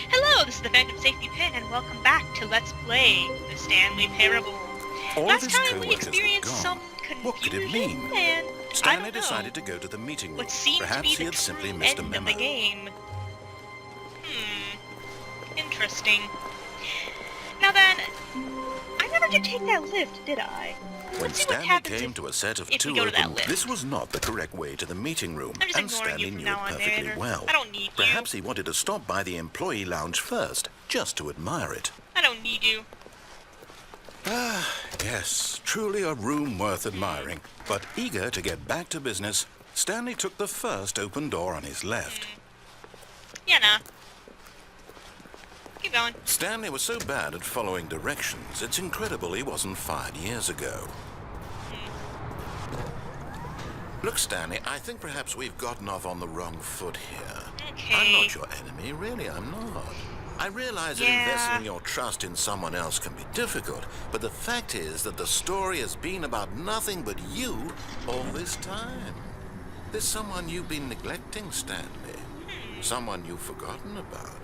Hello, this is the Phantom Safety Pin, and welcome back to Let's Play the Stanley Parable. Last time we experienced some confusion, and Stanley decided to go to the meeting room. What seemed Perhaps to be the simply true missed a end memo. of the game. Interesting. Now then, I never did take that lift, did I? When Let's see what Stanley happens came to a set of if two we go to that open, lift. this was not the correct way to the meeting room, I'm just and ignoring Stanley you from knew now it on, perfectly narrator. well. I don't need Perhaps you. he wanted to stop by the employee lounge first, just to admire it. I don't need you. Ah, yes, truly a room worth admiring. But eager to get back to business, Stanley took the first open door on his left. Yeah, nah. Keep going. Stanley was so bad at following directions, it's incredible he wasn't fired years ago. Look, Stanley, I think perhaps we've gotten off on the wrong foot here. Okay. I'm not your enemy, really, I'm not. I realize that investing your trust in someone else can be difficult, but the fact is that the story has been about nothing but you all this time. There's someone you've been neglecting, Stanley. Someone you've forgotten about.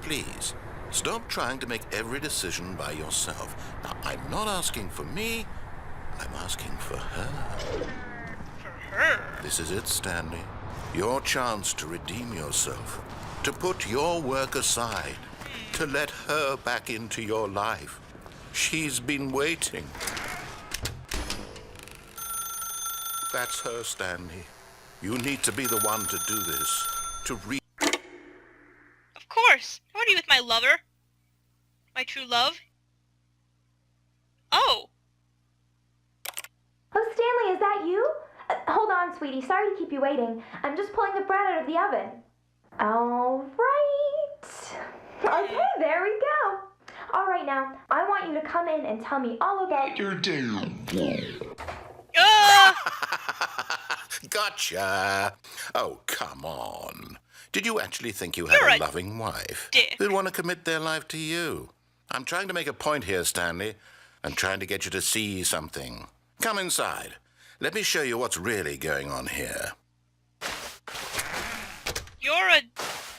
Please, stop trying to make every decision by yourself. Now, I'm not asking for me, I'm asking for her. This is it, Stanley. Your chance to redeem yourself. To put your work aside. To let her back into your life. She's been waiting. That's her, Stanley. You need to be the one to do this. To Of course. I want to be with my lover. My true love. Oh. Oh, Stanley, is that you? Hold on, sweetie. Sorry to keep you waiting. I'm just pulling the bread out of the oven. All right. Okay, there we go. All right, now, I want you to come in and tell me all about your day. Gotcha. Oh, come on. Did you actually think you had a loving wife dick. who'd want to commit their life to you? I'm trying to make a point here, Stanley. I'm trying to get you to see something. Come inside. Let me show you what's really going on here. You're a...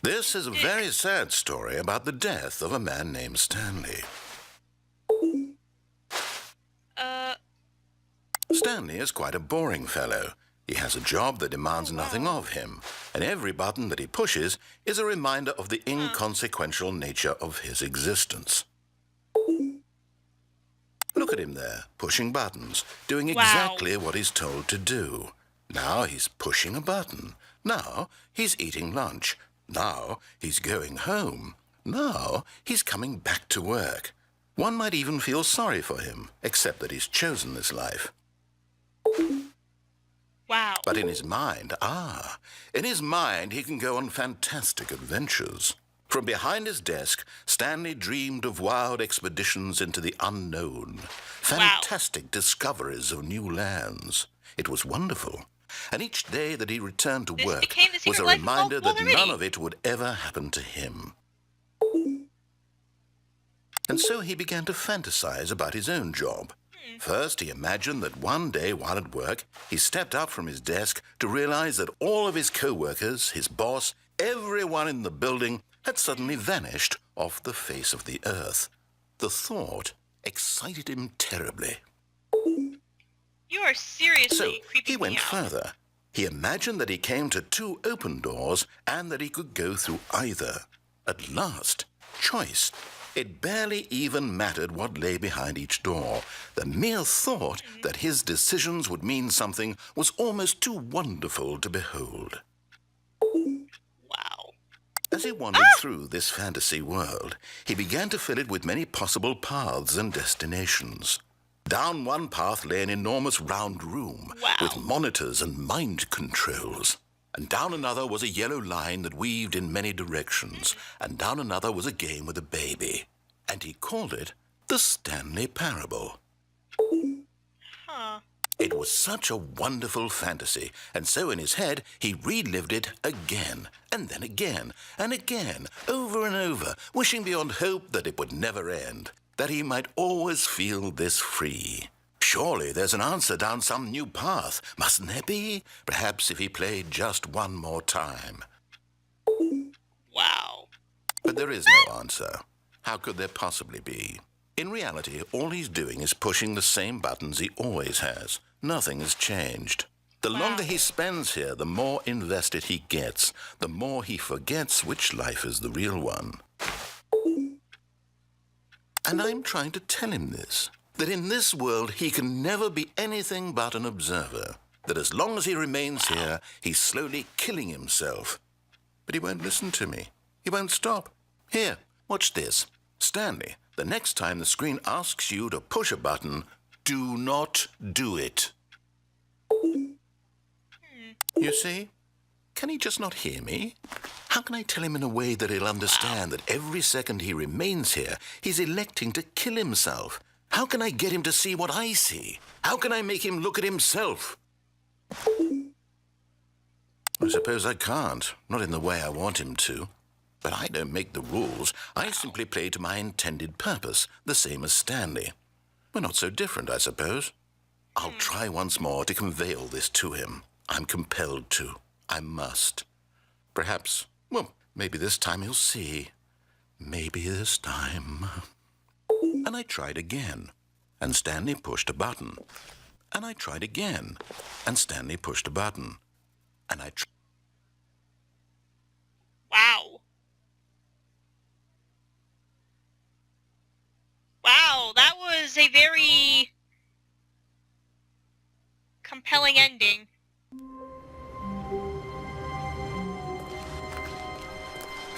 This is a very sad story about the death of a man named Stanley. Stanley is quite a boring fellow. He has a job that demands nothing of him, and every button that he pushes is a reminder of the inconsequential nature of his existence. Look at him there, pushing buttons, doing exactly what he's told to do. Now he's pushing a button. Now he's eating lunch. Now he's going home. Now he's coming back to work. One might even feel sorry for him, except that he's chosen this life. Wow. But in his mind, he can go on fantastic adventures. From behind his desk, Stanley dreamed of wild expeditions into the unknown, fantastic discoveries of new lands. It was wonderful. And each day that he returned to work was a reminder that none of it would ever happen to him. And so he began to fantasize about his own job. First, he imagined that one day while at work, he stepped up from his desk to realize that all of his co-workers, his boss, everyone in the building had suddenly vanished off the face of the earth. The thought excited him terribly. You are seriously So creeping he went me out. further. He imagined that he came to two open doors and that he could go through either. At last, choice. It barely even mattered what lay behind each door. The mere thought that his decisions would mean something was almost too wonderful to behold. Wow. As he wandered through this fantasy world, he began to fill it with many possible paths and destinations. Down one path lay an enormous round room with monitors and mind controls. And down another was a yellow line that weaved in many directions. And down another was a game with a baby. And he called it the Stanley Parable. It was such a wonderful fantasy, and so in his head he relived it again, and then again, and again, over and over, wishing beyond hope that it would never end, that he might always feel this free. Surely there's an answer down some new path, mustn't there be? Perhaps if he played just one more time. Wow. But there is no answer. How could there possibly be? In reality, all he's doing is pushing the same buttons he always has. Nothing has changed. The longer he spends here, the more invested he gets, the more he forgets which life is the real one. And I'm trying to tell him this, that in this world he can never be anything but an observer, that as long as he remains here, he's slowly killing himself. But he won't listen to me. He won't stop. Here, watch this. Stanley, the next time the screen asks you to push a button, do not do it. You see? Can he just not hear me? How can I tell him in a way that he'll understand that every second he remains here, he's electing to kill himself? How can I get him to see what I see? How can I make him look at himself? I suppose I can't, not in the way I want him to. But I don't make the rules. I simply play to my intended purpose, the same as Stanley. We're not so different, I suppose. I'll try once more to convey all this to him. I'm compelled to. I must. Perhaps, well, maybe this time he'll see. Maybe this time. And I tried again, and Stanley pushed a button. And I tried again, and Stanley pushed a button. And I Wow. Wow, that was a very compelling ending.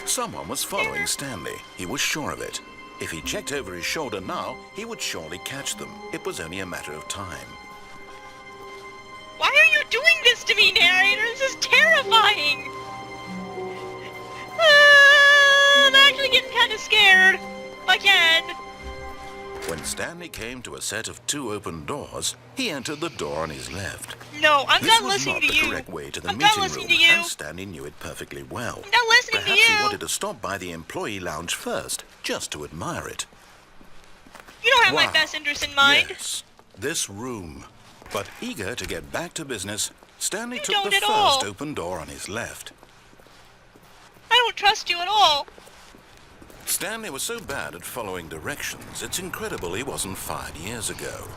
Someone was following Stanley. He was sure of it. If he checked over his shoulder now, he would surely catch them. It was only a matter of time. Why are you doing this to me, narrator? This is terrifying! I'm actually getting kind of scared. Again. When Stanley came to a set of 2 open doors, he entered the door on his left. No, I'm This not was listening not to the you. correct way to the I'm not meeting listening room, to you. and Stanley knew it perfectly well. I'm not listening Perhaps to you. he wanted to stop by the employee lounge first, just to admire it. You don't have my Wow. best interest in mind. Yes, this room. But eager to get back to business, Stanley You took don't the at first all. open door on his left. I don't trust you at all. Stanley was so bad at following directions, it's incredible he wasn't fired years ago.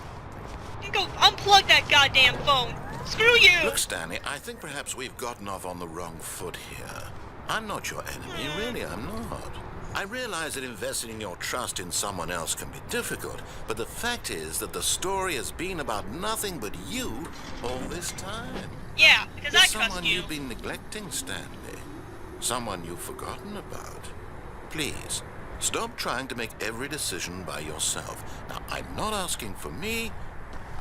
Go unplug that goddamn phone. Screw you. Look, Stanley, I think perhaps we've gotten off on the wrong foot here. I'm not your enemy, really, I'm not. I realize that investing your trust in someone else can be difficult, but the fact is that the story has been about nothing but you all this time. Yeah, because I There's trust someone you. you've been neglecting, Stanley. Someone you've forgotten about. Please, stop trying to make every decision by yourself. Now, I'm not asking for me,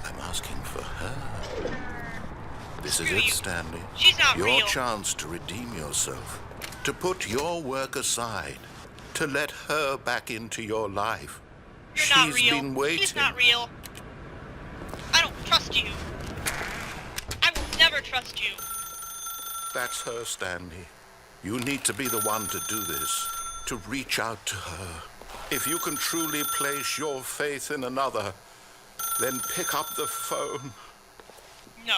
I'm asking for her. This is Screw it, you. Stanley. She's not Your real. chance to redeem yourself, to put your work aside, to let her back into your life. You're not She's real. been waiting. She's not real. I don't trust you. I will never trust you. That's her, Stanley. You need to be the one to do this, to reach out to her. If you can truly place your faith in another, then pick up the phone. No.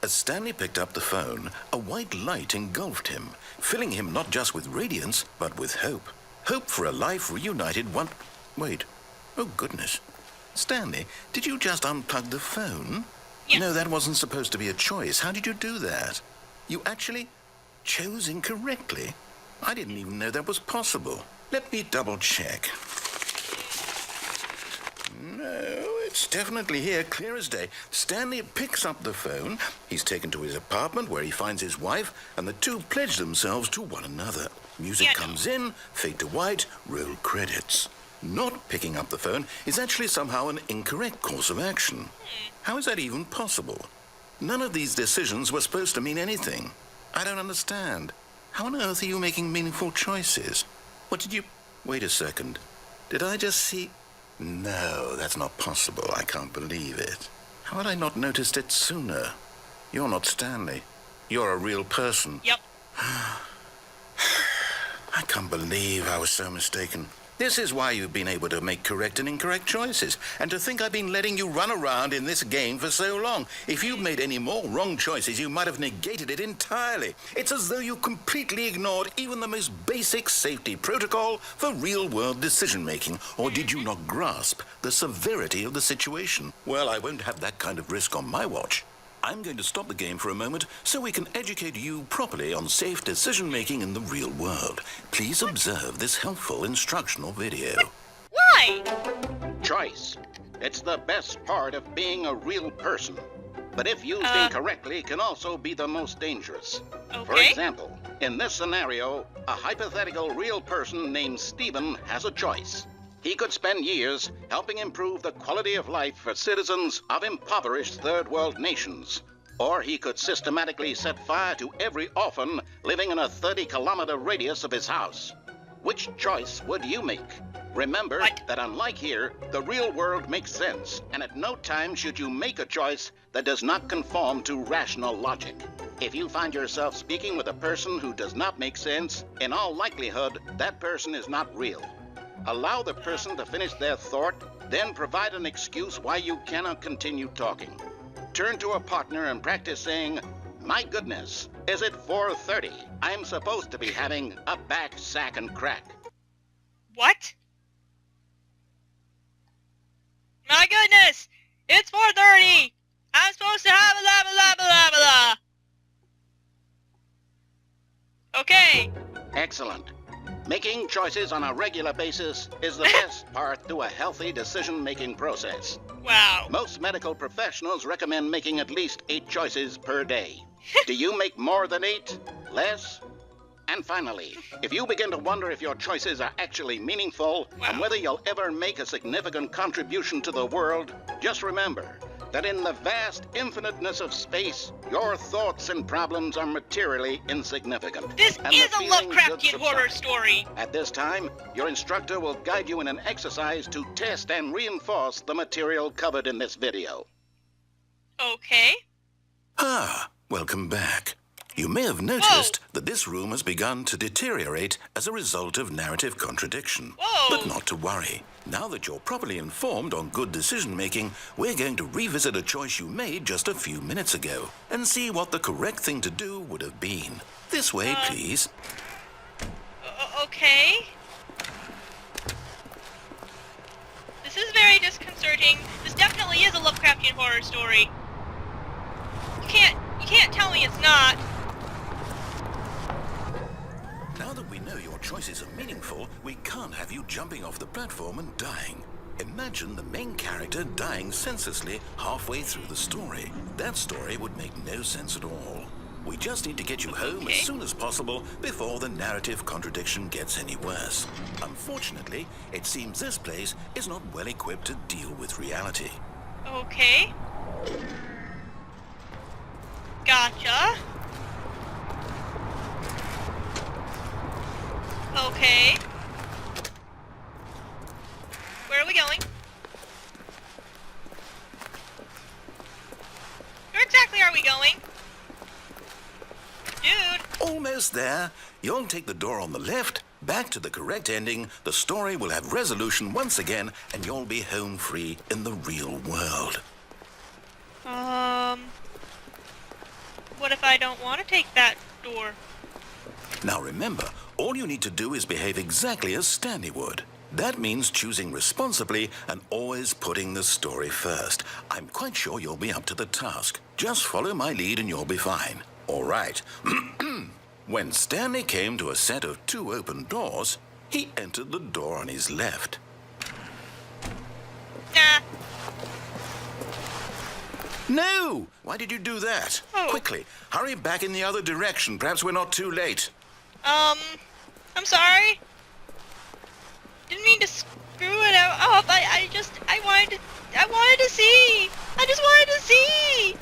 As Stanley picked up the phone, a white light engulfed him, filling him not just with radiance, but with hope. Hope for a life reunited one... Wait. Oh, goodness. Stanley, did you just unplug the phone? Yes. No, that wasn't supposed to be a choice. How did you do that? You actually chose incorrectly? I didn't even know that was possible. Let me double check. No, it's definitely here, clear as day. Stanley picks up the phone. He's taken to his apartment where he finds his wife, and the two pledge themselves to one another. Music Yeah, comes in, fade to white, roll credits. Not picking up the phone is actually somehow an incorrect course of action. How is that even possible? None of these decisions were supposed to mean anything. I don't understand. How on earth are you making meaningful choices? What did you... Wait a second. Did I just see... No, that's not possible. I can't believe it. How had I not noticed it sooner? You're not Stanley. You're a real person. Yep. I can't believe I was so mistaken. This is why you've been able to make correct and incorrect choices. And to think I've been letting you run around in this game for so long. If you'd made any more wrong choices, you might have negated it entirely. It's as though you completely ignored even the most basic safety protocol for real-world decision-making. Or did you not grasp the severity of the situation? Well, I won't have that kind of risk on my watch. I'm going to stop the game for a moment so we can educate you properly on safe decision-making in the real world. Please observe this helpful instructional video. Why? Choice. It's the best part of being a real person. But if used incorrectly, can also be the most dangerous. Okay. For example, in this scenario, a hypothetical real person named Stephen has a choice. He could spend years helping improve the quality of life for citizens of impoverished third world nations. Or he could systematically set fire to every orphan living in a 30-kilometer radius of his house. Which choice would you make? Remember that unlike here, the real world makes sense, and at no time should you make a choice that does not conform to rational logic. If you find yourself speaking with a person who does not make sense, in all likelihood, that person is not real. Allow the person to finish their thought, then provide an excuse why you cannot continue talking. Turn to a partner and practice saying, "My goodness, is it 4:30? I'm supposed to be having a back, sack, and crack." What? My goodness! It's 4:30! I'm supposed to have a blah blah blah blah blah. Okay. Excellent. Making choices on a regular basis is the best part to a healthy decision-making process. Wow. Most medical professionals recommend making at least 8 choices per day. Do you make more than 8? Less? And finally, if you begin to wonder if your choices are actually meaningful and whether you'll ever make a significant contribution to the world, just remember that in the vast infiniteness of space, your thoughts and problems are materially insignificant. This and is the a feeling should Lovecraftian horror subside. story. At this time, your instructor will guide you in an exercise to test and reinforce the material covered in this video. Okay. Welcome back. You may have noticed that this room has begun to deteriorate as a result of narrative contradiction. But not to worry. Now that you're properly informed on good decision-making, we're going to revisit a choice you made just a few minutes ago and see what the correct thing to do would have been. This way, please. Okay. This is very disconcerting. This definitely is a Lovecraftian horror story. You can't tell me it's not. Now that we know your choices are meaningful, we can't have you jumping off the platform and dying. Imagine the main character dying senselessly halfway through the story. That story would make no sense at all. We just need to get you home as soon as possible before the narrative contradiction gets any worse. Unfortunately, it seems this place is not well equipped to deal with reality. Okay. Gotcha. Okay. Where are we going? Where exactly are we going? Dude! Almost there. You'll take the door on the left, back to the correct ending, the story will have resolution once again, and you'll be home free in the real world. What if I don't want to take that door? Now remember, all you need to do is behave exactly as Stanley would. That means choosing responsibly and always putting the story first. I'm quite sure you'll be up to the task. Just follow my lead and you'll be fine. All right. When Stanley came to a set of 2 open doors, he entered the door on his left. Nah. No! Why did you do that? Quickly, hurry back in the other direction. Perhaps we're not too late. I'm sorry. Didn't mean to screw it up. I wanted to see. I just wanted to see.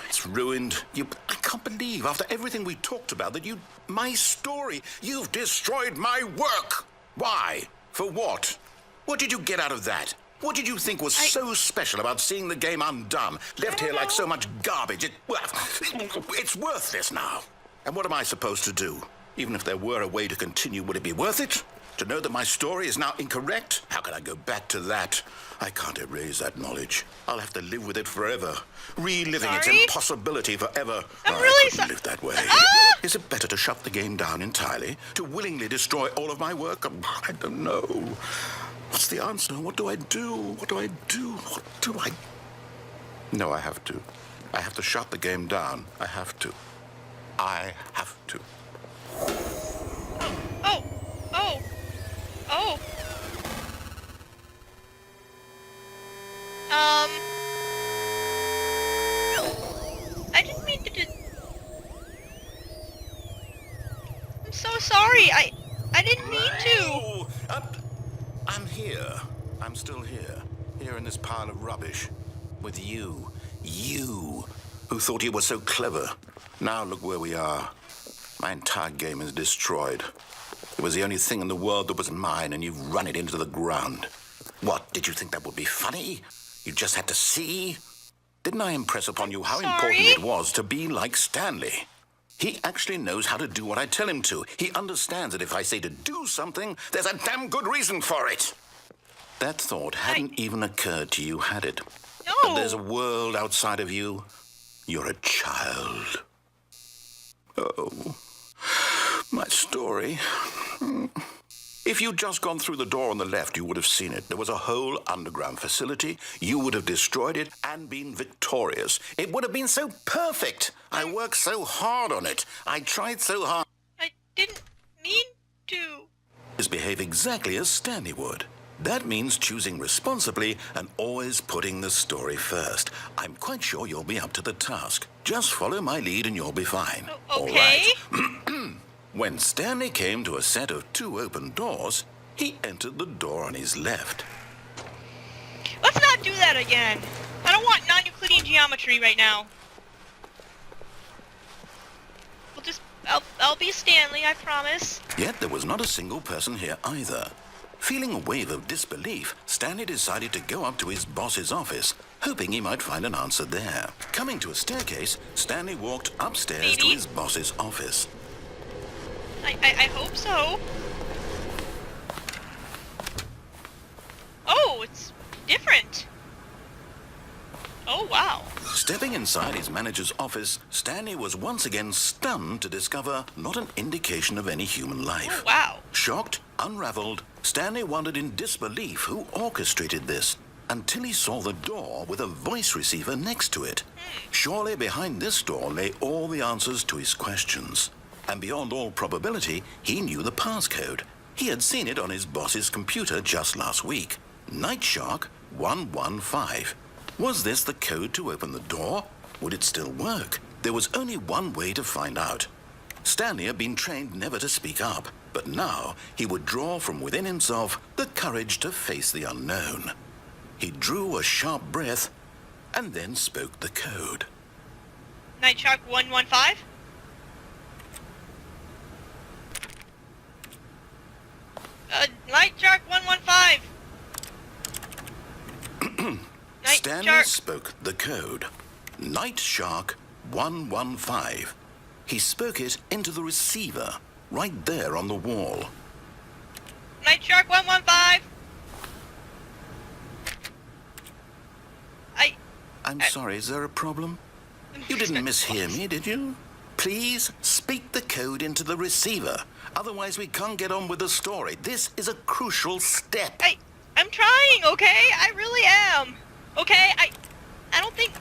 It's ruined. I can't believe, after everything we talked about, that my story, you've destroyed my work. Why? For what? What did you get out of that? What did you think was so special about seeing the game undone, left here like so much garbage? It's worthless now. And what am I supposed to do? Even if there were a way to continue, would it be worth it? To know that my story is now incorrect? How can I go back to that? I can't erase that knowledge. I'll have to live with it forever. Reliving its Sorry? impossibility forever. I'm I really couldn't live that way. Ah! Is it better to shut the game down entirely? To willingly destroy all of my work? I don't know. What's the answer? What do I do? What do I do? What do I... No, I have to. I have to shut the game down. I have to. I have to. Oh. Oh. Oh. I didn't mean to I'm so sorry. I didn't mean to. No! I'm here. I'm still here. Here in this pile of rubbish. With you. You. Who thought you were so clever. Now look where we are. My entire game is destroyed. It was the only thing in the world that was mine, and you've run it into the ground. What, did you think that would be funny? You just had to see? Didn't I impress upon you how important it was to be like Stanley? He actually knows how to do what I tell him to. He understands that if I say to do something, there's a damn good reason for it. That thought hadn't even occurred to you, had it? No. That there's a world outside of you. You're a child. Oh, my story. If you'd just gone through the door on the left, you would have seen it. There was a whole underground facility. You would have destroyed it and been victorious. It would have been so perfect. I worked so hard on it. I tried so hard. I didn't mean to. Just behave exactly as Stanley would. That means choosing responsibly and always putting the story first. I'm quite sure you'll be up to the task. Just follow my lead and you'll be fine. Okay. All right. When Stanley came to a set of 2 open doors, he entered the door on his left. Let's not do that again. I don't want non-Euclidean geometry right now. I'll be Stanley, I promise. Yet there was not a single person here either. Feeling a wave of disbelief, Stanley decided to go up to his boss's office, hoping he might find an answer there. Coming to a staircase, Stanley walked upstairs to his boss's office. I hope so. Oh, it's different. Oh, wow. Stepping inside his manager's office, Stanley was once again stunned to discover not an indication of any human life. Oh, wow. Shocked, unraveled, Stanley wondered in disbelief who orchestrated this, until he saw the door with a voice receiver next to it. Surely behind this door lay all the answers to his questions. And beyond all probability, he knew the passcode. He had seen it on his boss's computer just last week. Night Shark 115. Was this the code to open the door? Would it still work? There was only one way to find out. Stanley had been trained never to speak up, but now he would draw from within himself the courage to face the unknown. He drew a sharp breath and then spoke the code. Night Shark 115? Night Shark 115! Stanley spoke the code. Night Shark 115. He spoke it into the receiver, right there on the wall. Night Shark 115! I'm sorry, is there a problem? You didn't mishear me, did you? Please speak the code into the receiver. Otherwise, we can't get on with the story. This is a crucial step. I'm trying, okay? I really am. Okay, I don't think...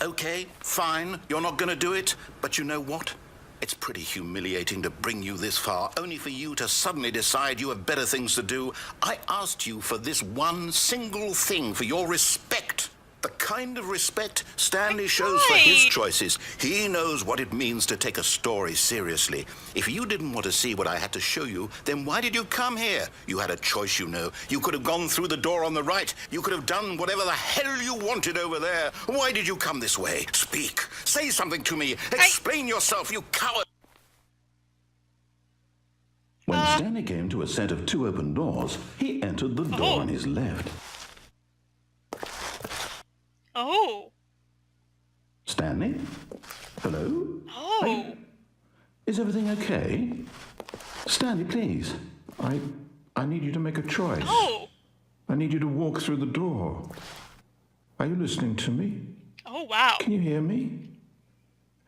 Okay, fine. You're not gonna do it. But you know what? It's pretty humiliating to bring you this far, only for you to suddenly decide you have better things to do. I asked you for this one single thing, for your respect. The kind of respect Stanley shows for his choices. He knows what it means to take a story seriously. If you didn't want to see what I had to show you, then why did you come here? You had a choice, you know. You could have gone through the door on the right. You could have done whatever the hell you wanted over there. Why did you come this way? Speak. Say something to me. Explain yourself, you coward. When Stanley came to a set of 2 open doors, he entered the door on his left. Oh. Stanley? Hello? Oh. Is Is everything okay? Stanley, please. I need you to make a choice. Oh! I need you to walk through the door. Are you listening to me? Oh, wow. Can you hear me?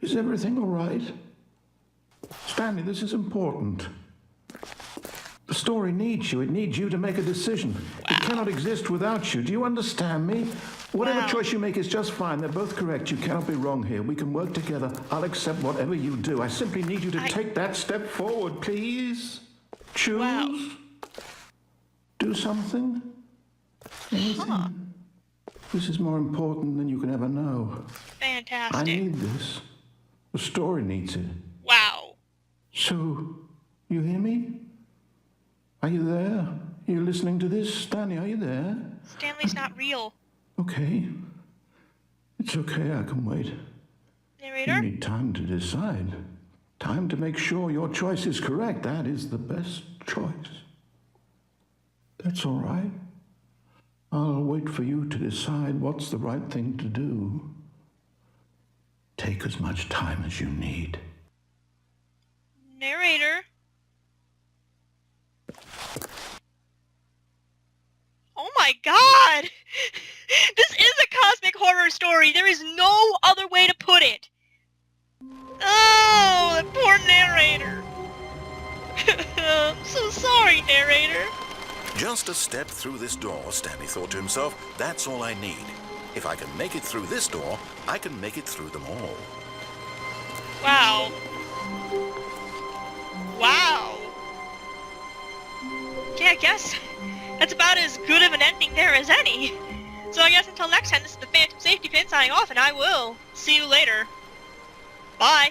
Is everything all right? Stanley, this is important. The story needs you. It needs you to make a decision. It cannot exist without you. Do you understand me? Whatever choice you make is just fine. They're both correct. You cannot be wrong here. We can work together. I'll accept whatever you do. I simply need you to take that step forward, please. Choose. Wow. Do something. Anything. Huh. This is more important than you can ever know. Fantastic. I need this. The story needs it. Wow. So, you hear me? Are you there? Are you listening to this? Stanley, are you there? Stanley's not real. Okay. It's okay, I can wait. Narrator? You need time to decide. Time to make sure your choice is correct. That is the best choice. That's all right. I'll wait for you to decide what's the right thing to do. Take as much time as you need. Narrator? Oh my god! This is a cosmic horror story! There is no other way to put it! Oh, the poor narrator! I'm so sorry, narrator! Just a step through this door, Stanley thought to himself. That's all I need. If I can make it through this door, I can make it through them all. Wow. Wow. Yeah, I guess that's about as good of an ending there as any. So I guess until next time, this is the Phantom Safety Pin signing off, and I will see you later. Bye.